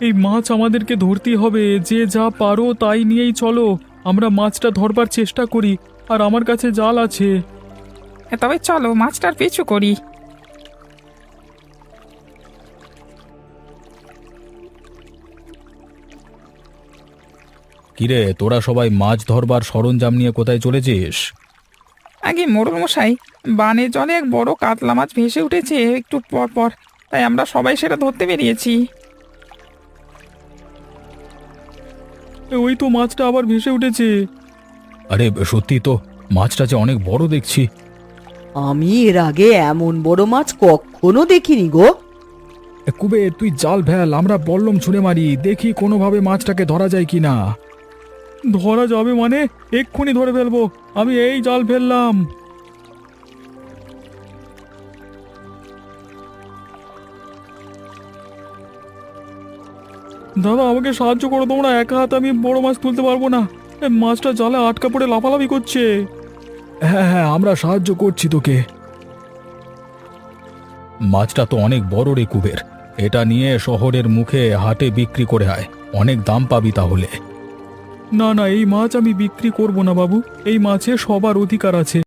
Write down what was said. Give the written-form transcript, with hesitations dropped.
এই মাছ আমাদেরকে ধরতেই হবে, যে যা পারো তাই নিয়েই চলো। আমরা মাছটা ধরবার চেষ্টা করি, আর আমার কাছে জাল আছে। তবে চলো মাছটার পিছু করি। কিরে, তোরা সবাই মাছ ধরবার সরঞ্জাম নিয়ে কোথায় চলেছিস? আগে মোড়ল মশাই, বানের জলে এক বড় কাতলা মাছ ভেসে উঠেছে একটু পর পর, তাই আমরা সবাই সেটা ধরতে বেরিয়েছি। ওই তো মাছটা আবার ভেসে উঠেছে। আরে সত্যি তো, মাছটা যে অনেক বড় দেখছি। আমি এর আগে এমন বড় মাছ কখনো দেখিনি গো। কুবে, তুই জাল ফেল, আমরা বল্লম ছুঁড়ে মারি, দেখি কোনোভাবে মাছটাকে ধরা যায় কিনা। ধরা যাবে মানে? এক্ষুনি ধরে ফেলবো, আমি এই জাল ফেললাম। দাদা, আমাকে সাহায্য করো তোমরা, একা হাতে আমি বড় মাছ তুলতে পারবো না। মাছটা জালে আটকা পড়ে লাফালাফি করছে। হ্যাঁ হ্যাঁ, আমরা সাহায্য করছি তোকে। মাছটা তো অনেক বড় রে কুবের, এটা নিয়ে শহরের মুখে হাটে বিক্রি করে আয়, অনেক দাম পাবি তাহলে। না না, এই মাছ আমি বিক্রি করব না বাবু, এই মাছে সবার অধিকার আছে।